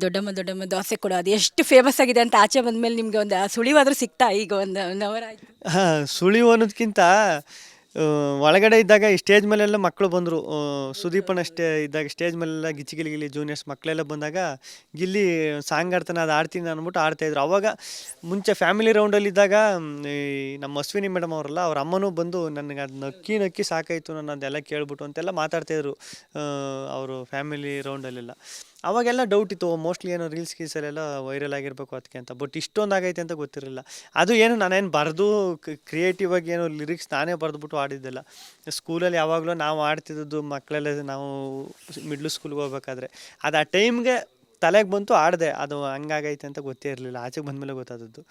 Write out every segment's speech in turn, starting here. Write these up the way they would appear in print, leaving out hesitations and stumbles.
ದೊಡ್ಡಮ್ಮ ದೊಡ್ಡಮ್ಮ ದೋಸೆ ಕೊಡು ಅದು ಎಷ್ಟು ಫೇಮಸ್ ಆಗಿದೆ ಅಂತ ಆಚೆ ಬಂದ್ಮೇಲೆ ನಿಮ್ಗೆ ಒಂದು ಸುಳಿವಾದ್ರೂ ಸಿಗ್ತಾ ಈಗ ಒಂದು 1 ಅವರ್ ಆಯ್ತು. ಹಾಂ, ಸುಳಿವು ಅನ್ನೋದಕ್ಕಿಂತ ಒಳಗಡೆ ಇದ್ದಾಗ ಈ ಸ್ಟೇಜ್ ಮೇಲೆಲ್ಲ ಮಕ್ಕಳು ಬಂದರು. ಸುದೀಪಣ್ಣ ಇದ್ದಾಗ ಸ್ಟೇಜ್ ಮೇಲೆಲ್ಲ ಗಿಲಿ ಜೂನಿಯರ್ಸ್ ಮಕ್ಕಳೆಲ್ಲ ಬಂದಾಗ ಗಿಲ್ಲಿ ಸಾಂಗ್ ಆಡ್ತಾನೆ, ಅದು ಆಡ್ತೀನಿ ಅಂದ್ಬಿಟ್ಟು ಆಡ್ತಾಯಿದ್ರು. ಅವಾಗ ಮುಂಚೆ ಫ್ಯಾಮಿಲಿ ರೌಂಡಲ್ಲಿ ಇದ್ದಾಗ ಈ ನಮ್ಮ ಅಶ್ವಿನಿ ಮೇಡಮ್ ಅವರಲ್ಲ, ಅವ್ರ ಅಮ್ಮನೂ ಬಂದು ನನಗೆ ಅದು ನಕ್ಕಿ ನಕ್ಕಿ ಸಾಕಾಯಿತು ನಾನು ಅದೆಲ್ಲ ಕೇಳ್ಬಿಟ್ಟು ಅಂತೆಲ್ಲ ಮಾತಾಡ್ತಾಯಿದ್ರು ಅವರು ಫ್ಯಾಮಿಲಿ ರೌಂಡಲ್ಲೆಲ್ಲ. ಅವಾಗೆಲ್ಲ ಡೌಟ್ ಇತ್ತು, ಮೋಸ್ಟ್ಲಿ ಏನೋ ರೀಲ್ಸ್ ಗೀಲ್ಸಲ್ಲೆಲ್ಲ ವೈರಲ್ ಆಗಿರಬೇಕು ಅದಕ್ಕೆ ಅಂತ. ಬಟ್ ಇಷ್ಟೊಂದು ಆಗೈತೆ ಅಂತ ಗೊತ್ತಿರಲಿಲ್ಲ. ಅದು ಏನು ನಾನೇನು ಬರೆದು ಕ್ರಿಯೇಟಿವ್ ಆಗಿ ಏನೋ ಲಿರಿಕ್ಸ್ ನಾನೇ ಬರೆದ್ಬಿಟ್ಟು ಆಡಿದ್ದಿಲ್ಲ. ಸ್ಕೂಲಲ್ಲಿ ಯಾವಾಗಲೂ ನಾವು ಆಡ್ತಿದ್ದದ್ದು ಮಕ್ಕಳೆಲ್ಲ ನಾವು ಮಿಡ್ಲ್ ಸ್ಕೂಲ್ಗೆ ಹೋಗ್ಬೇಕಾದ್ರೆ ಅದು ಆ ಟೈಮ್ಗೆ ತಲೆಗೆ ಬಂತು, ಆಡಿದೆ. ಅದು ಹಂಗಾಗೈತೆ ಅಂತ ಗೊತ್ತೇ ಇರಲಿಲ್ಲ, ಆಚೆಗೆ ಬಂದಮೇಲೆ ಗೊತ್ತಾದದ್ದು.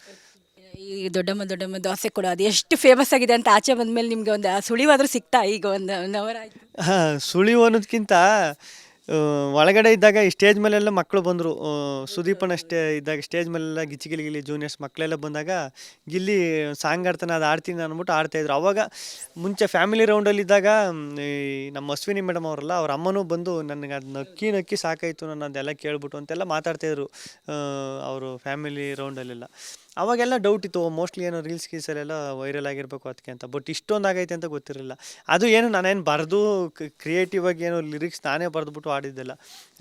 ಈ ದೊಡ್ಡಮ್ಮ ದೊಡ್ಡಮ್ಮ ದೋಸೆ ಕೊಡು ಅದು ಎಷ್ಟು ಫೇಮಸ್ ಆಗಿದೆ ಅಂತ ಆಚೆ ಬಂದ್ಮೇಲೆ ನಿಮ್ಗೆ ಒಂದು ಸುಳಿವಾದ್ರೂ ಸಿಗ್ತಾ ಈಗ ಒಂದು 1 ಅವರ್ ಆಯ್ತು. ಹಾಂ, ಸುಳಿವು ಅನ್ನೋದಕ್ಕಿಂತ ಒಳಗಡೆ ಇದ್ದಾಗ ಈ ಸ್ಟೇಜ್ ಮೇಲೆಲ್ಲ ಮಕ್ಕಳು ಬಂದರು. ಸುದೀಪಣ್ಣ ಇದ್ದಾಗ ಸ್ಟೇಜ್ ಮೇಲೆಲ್ಲ ಗಿಲಿ ಜೂನಿಯರ್ಸ್ ಮಕ್ಕಳೆಲ್ಲ ಬಂದಾಗ ಗಿಲ್ಲಿ ಸಾಂಗ್ ಆಡ್ತಾನೆ, ಅದು ಆಡ್ತೀನಿ ಅಂದ್ಬಿಟ್ಟು ಆಡ್ತಾಯಿದ್ರು. ಅವಾಗ ಮುಂಚೆ ಫ್ಯಾಮಿಲಿ ರೌಂಡಲ್ಲಿ ಇದ್ದಾಗ ಈ ನಮ್ಮ ಅಶ್ವಿನಿ ಮೇಡಮ್ ಅವರಲ್ಲ, ಅವ್ರ ಅಮ್ಮನೂ ಬಂದು ನನಗೆ ಅದು ನಕ್ಕಿ ನಕ್ಕಿ ಸಾಕಾಯಿತು ನಾನು ಅದೆಲ್ಲ ಕೇಳ್ಬಿಟ್ಟು ಅಂತೆಲ್ಲ ಮಾತಾಡ್ತಾಯಿದ್ರು ಅವರು ಫ್ಯಾಮಿಲಿ ರೌಂಡಲ್ಲೆಲ್ಲ. ಅವಾಗೆಲ್ಲ ಡೌಟ್ ಇತ್ತು, ಮೋಸ್ಟ್ಲಿ ಏನೋ ರೀಲ್ಸ್ ಗೀಲ್ಸಲ್ಲೆಲ್ಲ ವೈರಲ್ ಆಗಿರಬೇಕು ಅದಕ್ಕೆ ಅಂತ. ಬಟ್ ಇಷ್ಟೊಂದು ಆಗೈತೆ ಅಂತ ಗೊತ್ತಿರಲಿಲ್ಲ. ಅದು ಏನು ನಾನೇನು ಬರೆದು ಕ್ರಿಯೇಟಿವ್ ಆಗಿ ಏನೋ ಲಿರಿಕ್ಸ್ ನಾನೇ ಬರೆದ್ಬಿಟ್ಟು ಆಡಿದ್ದಿಲ್ಲ.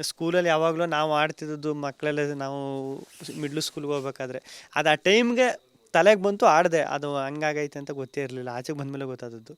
ಸ್ಕೂಲಲ್ಲಿ ಯಾವಾಗಲೂ ನಾವು ಆಡ್ತಿದ್ದದ್ದು ಮಕ್ಕಳೆಲ್ಲ ನಾವು ಮಿಡ್ಲ್ ಸ್ಕೂಲ್ಗೆ ಹೋಗ್ಬೇಕಾದ್ರೆ ಅದು ಆ ಟೈಮ್ಗೆ ತಲೆಗೆ ಬಂತು, ಆಡಿದೆ. ಅದು ಹಂಗಾಗೈತೆ ಅಂತ ಗೊತ್ತೇ ಇರಲಿಲ್ಲ, ಆಚೆಗೆ ಬಂದಮೇಲೆ ಗೊತ್ತಾದದ್ದು.